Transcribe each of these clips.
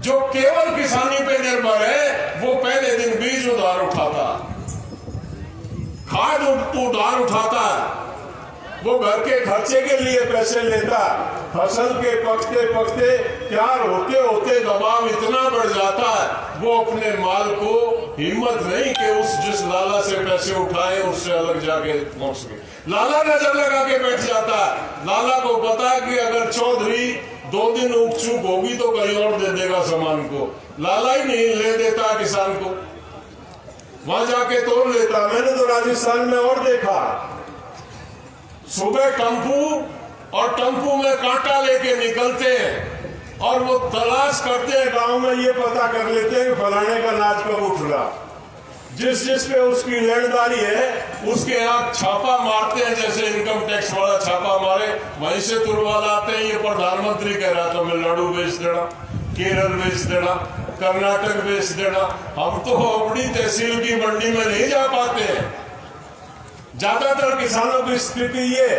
जो केवल किसानी पे निर्भर है वो पहले दिन बीज उधार उठाता, खाद उधार उठाता, वो घर के खर्चे के लिए पैसे लेता, फसल के पकते पकते तैयार होते होते दबाव इतना बढ़ जाता है वो अपने माल को हिम्मत नहीं कि उस जिस लाला से पैसे उठाए उससे अलग जाके पहुंच सके। लाला नजर लगा के बैठ जाता है। लाला को पता है कि अगर चौधरी 2 दिन ऊक चूक होगी तो कहीं और दे देगा सामान को। लाला ही नहीं ले देता किसान को, वहां जाके तोड़ लेता। मैंने तो राजस्थान में और देखा, सुबह टम्पू और टम्पू में कांटा लेके निकलते हैं और वो तलाश करते हैं, गांव में ये पता कर लेते हैं कि फलाने का अनाज कब उठ रहा। जिस पे उसकी लेनदारी है उसके यहाँ छापा मारते हैं, जैसे इनकम टैक्स वाला छापा मारे, वहीं से तुड़वा लाते हैं। ये प्रधानमंत्री कह रहा तमिलनाडु बेच देना, केरल बेच देना, कर्नाटक बेच देना। हम तो अपनी तहसील की मंडी में नहीं जा पाते हैं। ज्यादातर किसानों की स्थिति ये,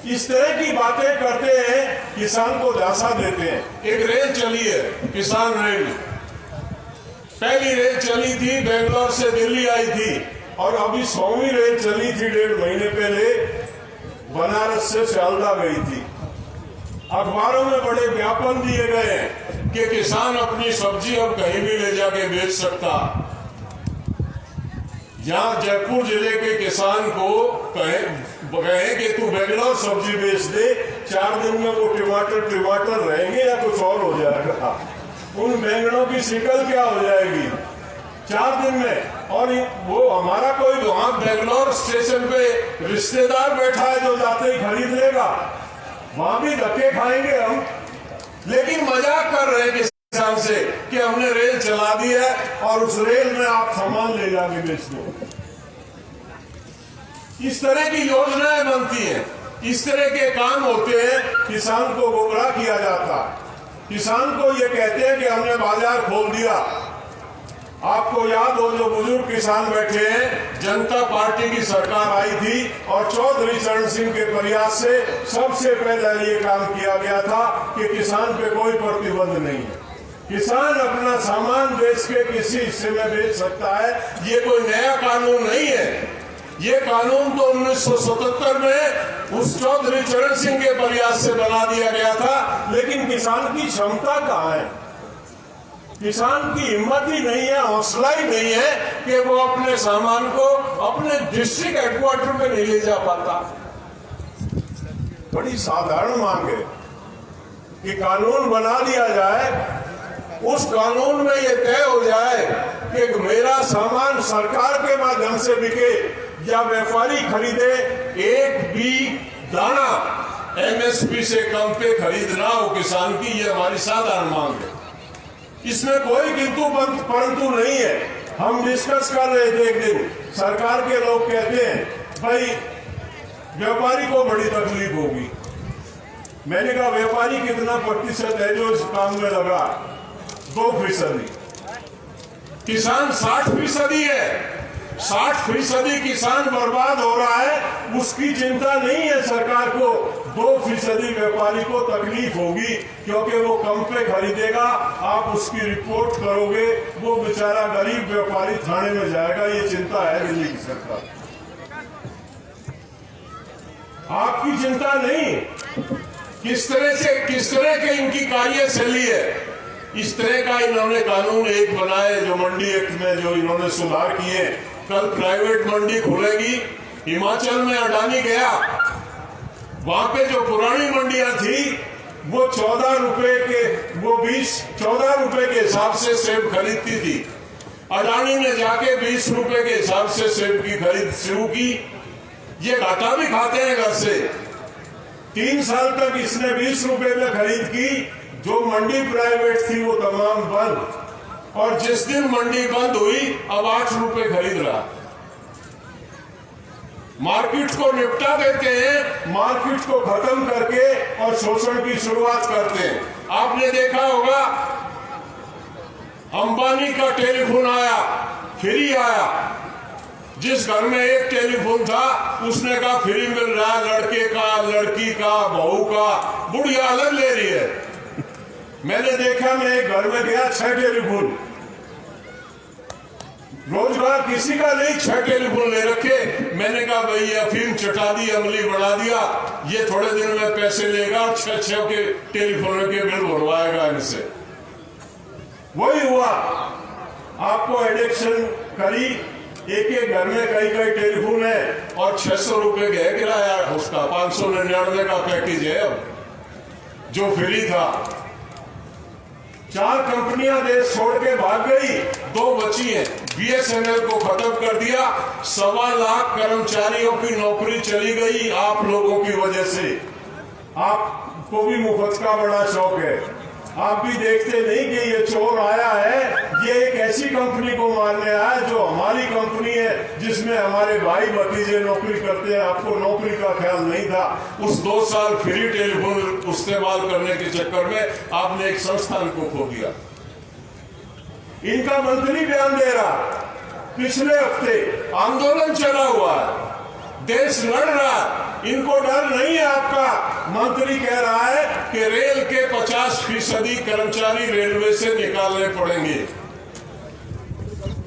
इस तरह की बातें करते हैं, किसान को झांसा देते हैं। एक रेल चली है, किसान रेल, पहली रेल चली थी बेंगलोर से दिल्ली आई थी, और अभी 100वीं रेल चली थी 1.5 महीने पहले, बनारस से सियालदा गई थी। अखबारों में बड़े ज्ञापन दिए गए हैं कि किसान अपनी सब्जी अब कहीं भी ले जाके बेच सकता। यहाँ जयपुर जिले के किसान को कहे कि तू बेंगलोर सब्जी बेच दे, 4 दिन में वो टमाटर रहेंगे या कुछ और हो जाएगा, उन बैंगनों की शिकल क्या हो जाएगी 4 दिन में। और वो हमारा कोई वहां बेंगलोर स्टेशन पे रिश्तेदार बैठा है जो जाते ही खरीद लेगा, वहां भी धक्के खाएंगे हम। लेकिन मजाक कर रहे हैं किसान से कि हमने रेल चला दी है और उस रेल में आप सामान ले जाके बेच दो। इस तरह की योजनाएं बनती हैं, इस तरह के काम होते हैं, किसान को गुमराह किया जाता। किसान को ये कहते हैं कि हमने बाजार खोल दिया। आपको याद हो जो बुजुर्ग किसान बैठे हैं, जनता पार्टी की सरकार आई थी और चौधरी चरण सिंह के प्रयास से सबसे पहले ये काम किया गया था कि किसान पे कोई प्रतिबंध नहीं है, किसान अपना सामान बेच के किसी हिस्से में बेच सकता है। ये कोई नया कानून नहीं है, ये कानून तो 1977 में उस चौधरी चरण सिंह के प्रयास से बना दिया गया था। लेकिन किसान की क्षमता कहाँ है, किसान की हिम्मत ही नहीं है, हौसला ही नहीं है कि वो अपने सामान को अपने डिस्ट्रिक्ट हेडक्वार्टर में नहीं ले जा पाता। बड़ी साधारण मांग है कि कानून बना दिया जाए, उस कानून में ये तय हो जाए कि मेरा सामान सरकार के माध्यम से बिके या व्यापारी खरीदे, एक भी दाना एमएसपी से कम पे खरीदना हो किसान की, ये हमारी साधारण मांग है। इसमें कोई किंतु परंतु नहीं है। हम डिस्कस कर रहे थे एक दिन, सरकार के लोग कहते हैं भाई व्यापारी को बड़ी तकलीफ होगी। मैंने कहा व्यापारी कितना प्रतिशत है जो इस काम में लगा? 2%। किसान 60% है। 60% किसान बर्बाद हो रहा है, उसकी चिंता नहीं है सरकार को। 2% व्यापारी को तकलीफ होगी क्योंकि वो कम पे खरीदेगा, आप उसकी रिपोर्ट करोगे, वो बेचारा गरीब व्यापारी थाने में जाएगा। ये चिंता है दिल्ली की सरकार, आपकी चिंता नहीं। किस तरह के इनकी कार्यशैली है, इस तरह का इन्होंने कानून एक बनाए जो मंडी एक्ट में जो इन्होंने सुधार किए। कल प्राइवेट मंडी खुलेगी। हिमाचल में अडानी गया, वहां पे जो पुरानी मंडियां थी वो 14 रुपए के, वो 14 रुपए के हिसाब से सेब खरीदती थी। अडानी ने जाके 20 रुपए के हिसाब से सेब की खरीद शुरू की। ये घाटा भी खाते हैं घर से। 3 साल तक इसने 20 रुपए में खरीद की। जो मंडी प्राइवेट थी वो तमाम बंद, और जिस दिन मंडी बंद हुई अब 8 रुपए खरीद रहा। मार्केट को निपटा देते हैं, मार्केट को खत्म करके और शोषण की शुरुआत करते हैं। आपने देखा होगा अंबानी का टेलीफोन आया, फ्री आया। जिस घर में एक टेलीफोन था उसने कहा फ्री मिल रहा है, लड़के का, लड़की का, बहू का, बुढ़िया अलग ले रही है। मैंने देखा, मैं एक घर में गया, 6 टेलीफोन, रोजगार किसी का नहीं, 6 टेलीफोन ले रखे। मैंने कहा भाई ये अफीम चटा दी, अमली बना दिया, ये थोड़े दिन में पैसे लेगा, 6 के टेलीफोन के बिल भरवाएगा इनसे। वही हुआ, आपको एडिक्शन करी, एक घर में कई टेलीफोन है और 600 रुपए गए किराया उसका, 599 का पैकेज है अब, जो फ्री था। 4 कंपनियां देश छोड़ के भाग गई, 2 बची हैं। बीएसएनएल को खत्म कर दिया, 1.25 लाख कर्मचारियों की नौकरी चली गई आप लोगों की वजह से। आपको भी मुफ्त का बड़ा शौक है, आप भी देखते नहीं कि ये चोर आया है, ये एक ऐसी कंपनी को मारने आया जो हमारी कंपनी है, जिसमें हमारे भाई भतीजे नौकरी करते हैं। आपको नौकरी का ख्याल नहीं था। उस 2 साल फ्री टेलीफोन इस्तेमाल करने के चक्कर में आपने एक संस्थान को खो दिया। इनका मंत्री बयान दे रहा, पिछले हफ्ते आंदोलन चला हुआ है, देश लड़ रहा, इनको डर नहीं है आपका। मंत्री कह रहा है कि रेल के 50% कर्मचारी रेलवे से निकालने पड़ेंगे।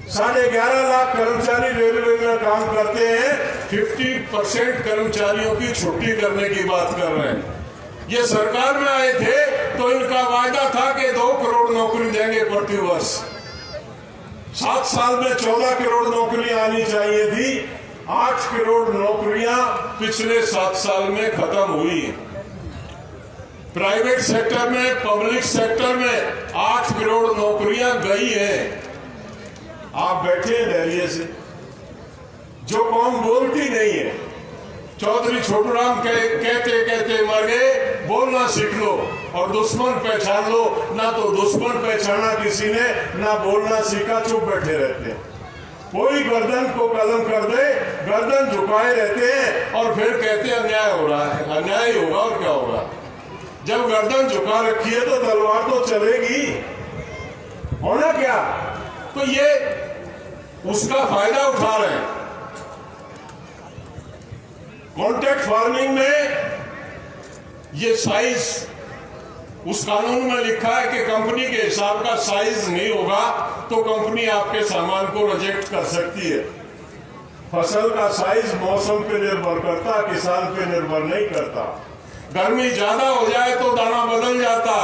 11.5 लाख कर्मचारी रेलवे में काम करते हैं, 50% कर्मचारियों की छुट्टी करने की बात कर रहे हैं। ये सरकार में आए थे तो इनका वायदा था कि 2 करोड़ नौकरी देंगे प्रति वर्ष। 7 साल में 14 करोड़ नौकरियां आनी चाहिए थी, 8 करोड़ नौकरियां पिछले 7 साल में खत्म हुई। प्राइवेट सेक्टर में, पब्लिक सेक्टर में 8 करोड़ नौकरियां गई हैं। आप बैठे हैं धैर्य से, जो कौम बोलती नहीं है। चौधरी छोटूराम कहते कहते मर गए, बोलना सीख लो और दुश्मन पहचान लो। ना तो दुश्मन पहचाना किसी ने, ना बोलना सीखा, चुप बैठे रहते हैं। कोई गर्दन को कलम कर दे, गर्दन झुकाए रहते हैं और फिर कहते हैं अन्याय हो रहा है। अन्याय ही होगा और क्या होगा। जब गर्दन झुका रखी है तो तलवार तो चलेगी, होना क्या। तो ये उसका फायदा उठा रहे हैं। कॉन्ट्रैक्ट फार्मिंग में ये साइज, उस कानून में लिखा है कि कंपनी के हिसाब का साइज नहीं होगा तो कंपनी आपके सामान को रिजेक्ट कर सकती है। फसल का साइज मौसम पे निर्भर करता, किसान पे निर्भर नहीं करता। गर्मी ज्यादा हो जाए तो दाना बदल जाता,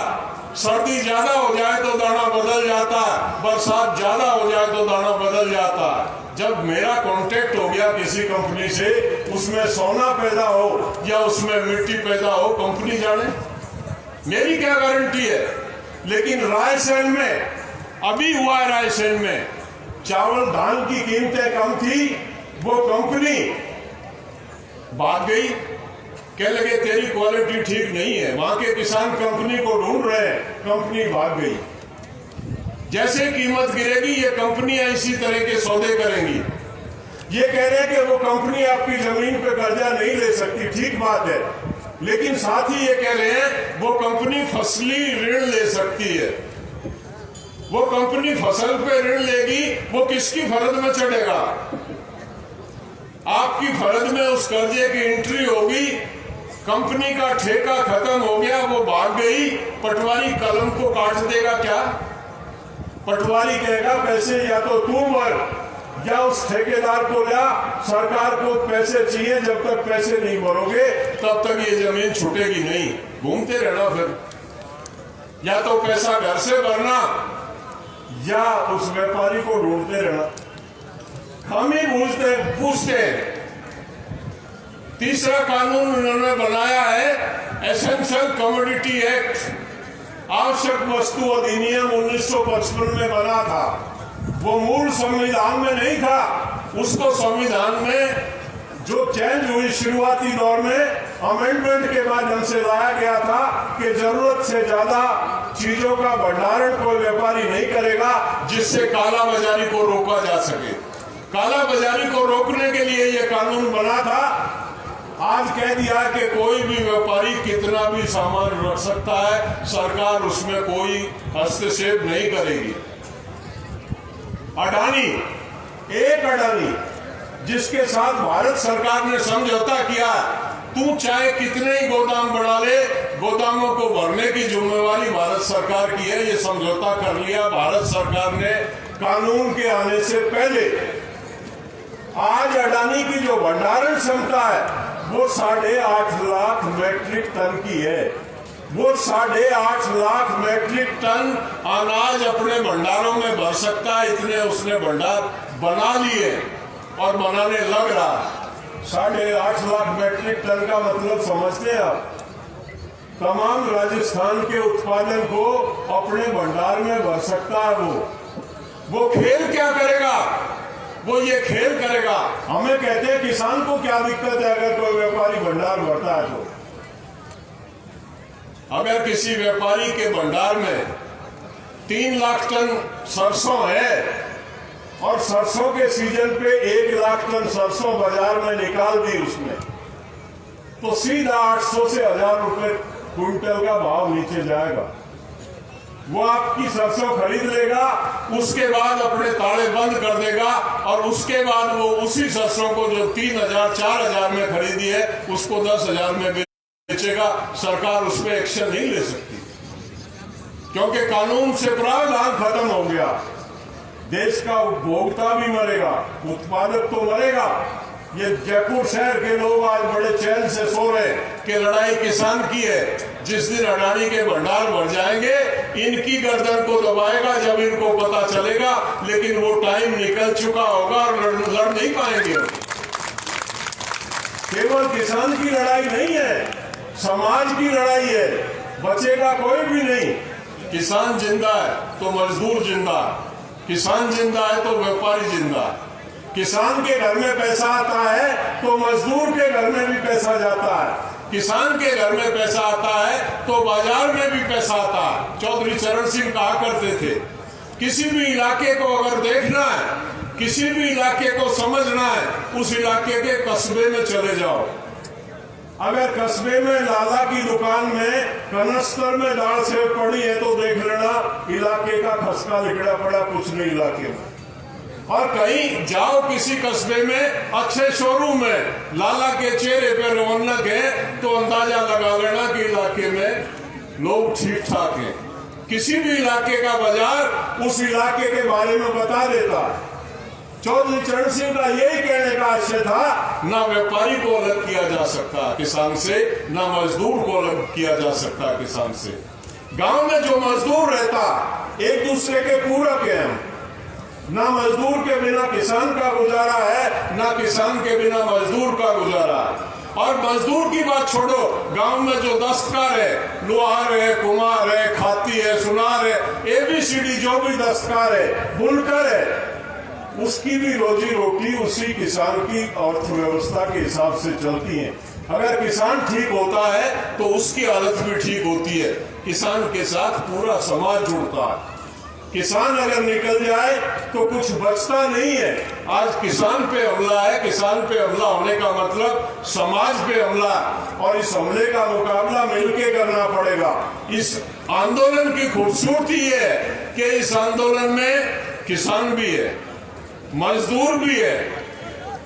सर्दी ज्यादा हो जाए तो दाना बदल जाता, बरसात ज्यादा हो जाए तो दाना बदल जाता। जब मेरा कॉन्ट्रैक्ट हो गया किसी कंपनी से, उसमें सोना पैदा हो या उसमें मिट्टी पैदा हो, कंपनी जाने, मेरी क्या गारंटी है। लेकिन रायसेन में अभी हुआ है, रायसेन में चावल धान की कीमतें कम थी, वो कंपनी भाग गई, कह लगे तेरी क्वालिटी ठीक नहीं है। वहां के किसान कंपनी को ढूंढ रहे हैं, कंपनी भाग गई। जैसे कीमत गिरेगी ये कंपनियां इसी तरह के सौदे करेंगी। ये कह रहे हैं कि वो कंपनी आपकी जमीन पे कर्जा नहीं ले सकती, ठीक बात है, लेकिन साथ ही ये कह रहे हैं वो कंपनी फसली ऋण ले सकती है। वो कंपनी फसल पे ऋण लेगी, वो किसकी फर्द में चढ़ेगा। आपकी फर्द में उस कर्जे की एंट्री होगी, कंपनी का ठेका खत्म हो गया, वो भाग गई, पटवारी कलम को काट देगा। क्या पटवारी कहेगा पैसे या तो तू भर या उस ठेकेदार को या सरकार को पैसे चाहिए, जब तक पैसे नहीं भरोगे तब तक ये जमीन छूटेगी नहीं। घूमते रहना फिर, या तो पैसा घर से भरना या उस व्यापारी को ढूंढते रहना। हम ही पूछते हैं। तीसरा कानून उन्होंने बनाया है एसेंशियल कमोडिटी एक्ट, आवश्यक वस्तु अधिनियम 1955 में बना था। वो मूल संविधान में नहीं था, उसको संविधान में जो चेंज हुई शुरुआती दौर में अमेंडमेंट के माध्यम से लाया गया था कि जरूरत से ज्यादा चीजों का भंडारण कोई व्यापारी नहीं करेगा, जिससे काला बाजारी को रोका जा सके। काला बाजारी को रोकने के लिए यह कानून बना था। आज कह दिया कि कोई भी व्यापारी कितना भी सामान रख सकता है, सरकार उसमें कोई हस्तक्षेप नहीं करेगी। अडानी, एक अडानी जिसके साथ भारत सरकार ने समझौता किया, तू चाहे कितने ही गोदाम बढ़ा ले, गोदामों को भरने की जिम्मेवारी भारत सरकार की है। ये समझौता कर लिया भारत सरकार ने कानून के आने से पहले। आज अडानी की जो भंडारण क्षमता है वो 8.5 लाख मैट्रिक टन की है। वो 8.5 लाख मैट्रिक टन अनाज अपने भंडारों में भर सकता है, इतने उसने भंडार बना लिए और बनाने लग रहा है। 8.5 लाख मैट्रिक टन का मतलब समझते हैं आप? तमाम राजस्थान के उत्पादन को अपने भंडार में भर सकता है। वो खेल क्या करेगा? वो ये खेल करेगा। हमें कहते हैं किसान को क्या दिक्कत है अगर कोई व्यापारी भंडार भरता है तो? अगर किसी व्यापारी के भंडार में 3 लाख टन सरसों है और सरसों के सीजन पे 1 लाख टन सरसों बाजार में निकाल दी उसने, तो सीधा 800 से 1000 रुपए क्विंटल का भाव नीचे जाएगा। वो आपकी सरसों खरीद लेगा, उसके बाद अपने ताले बंद कर देगा और उसके बाद वो उसी सरसों को जो 3000 4000 में खरीदी है उसको 10,000 में बेचेगा। सरकार उस पर एक्शन नहीं ले सकती क्योंकि कानून से प्रावधान खत्म हो गया। देश का उपभोक्ता भी मरेगा, उत्पादक तो मरेगा। ये जयपुर शहर के लोग आज बड़े चैन से सो रहे कि लड़ाई किसान की है। जिस दिन अडानी के भंडार भर जाएंगे इनकी गर्दन को दबाएगा जब इनको पता चलेगा, लेकिन वो टाइम निकल चुका होगा और लड़ नहीं पाएंगे। केवल किसान की लड़ाई नहीं है, समाज की लड़ाई है। बचेगा कोई भी नहीं। किसान जिंदा है तो मजदूर जिंदा है, किसान जिंदा है तो व्यापारी जिंदा है। किसान के घर में पैसा आता है तो मजदूर के घर में भी पैसा जाता है। किसान के घर में पैसा आता है तो बाजार में भी पैसा आता है। चौधरी चरण सिंह कहा करते थे, किसी भी इलाके को अगर देखना है, किसी भी इलाके को समझना है, उस इलाके के कस्बे में चले जाओ। अगर कस्बे में लाला की दुकान में कनस्तर में दाल सेव पड़ी है तो देख लेना इलाके का खसका लिखड़ा पड़ा कुछ नहीं इलाके में। और कहीं जाओ किसी कस्बे में अच्छे शोरूम में लाला के चेहरे पे रौनक है तो अंदाजा लगा लेना कि इलाके में लोग ठीक ठाक हैं। किसी भी इलाके का बाजार उस इलाके के बारे में बता देता। चौधरी चरण सिंह का यही कहने का आशय था, ना व्यापारी को अलग किया जा सकता किसान से, ना मजदूर को अलग किया जा सकता किसान से। गांव में जो मजदूर रहता एक दूसरे के पूरक हैं। ना मजदूर के बिना किसान का गुजारा है, ना किसान के बिना मजदूर का गुजारा है। और मजदूर की बात छोड़ो, गांव में जो दस्तकार है, लोहार है, कुम्हार है, खाती है, सुनार है, ABCD जो भी दस्तकार है, बुनकर है, उसकी भी रोजी रोटी उसी किसान की अर्थव्यवस्था के हिसाब से चलती है। अगर किसान ठीक होता है तो उसकी हालत भी ठीक होती है। किसान के साथ पूरा समाज जुड़ता है। किसान अगर निकल जाए तो कुछ बचता नहीं है। आज किसान पे हमला है, किसान पे हमला होने का मतलब समाज पे हमला है और इस हमले का मुकाबला मिलके करना पड़ेगा। इस आंदोलन की खूबसूरती है कि इस आंदोलन में किसान भी है, मजदूर भी है,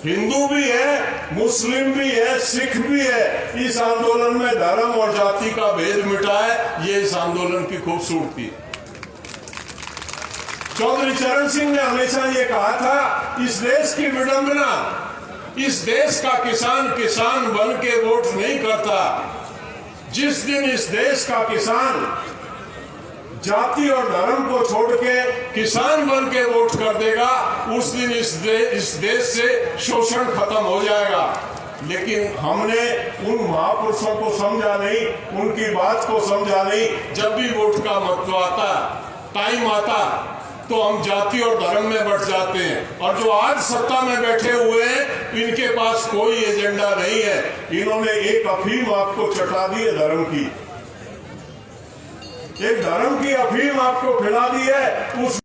हिंदू भी है, मुस्लिम भी है, सिख भी है। इस आंदोलन में धर्म और जाति का भेद मिटा है। ये इस आंदोलन की खूबसूरती। चौधरी चरण सिंह ने हमेशा ये कहा था, इस देश की विडंबना, इस देश का किसान किसान बन के वोट नहीं करता। जिस दिन इस देश का किसान जाति और धर्म को छोड़ के किसान बन के वोट कर देगा, उस दिन इस देश से शोषण खत्म हो जाएगा। लेकिन हमने उन महापुरुषों को समझा नहीं, उनकी बात को समझा नहीं। जब भी वोट का महत्व आता, टाइम आता, तो हम जाति और धर्म में बढ़ जाते हैं। और जो आज सत्ता में बैठे हुए हैं, इनके पास कोई एजेंडा नहीं है। इन्होंने एक अफीम आपको चटा दी है धर्म की, एक धर्म की अफीम आपको खिला दी है। उस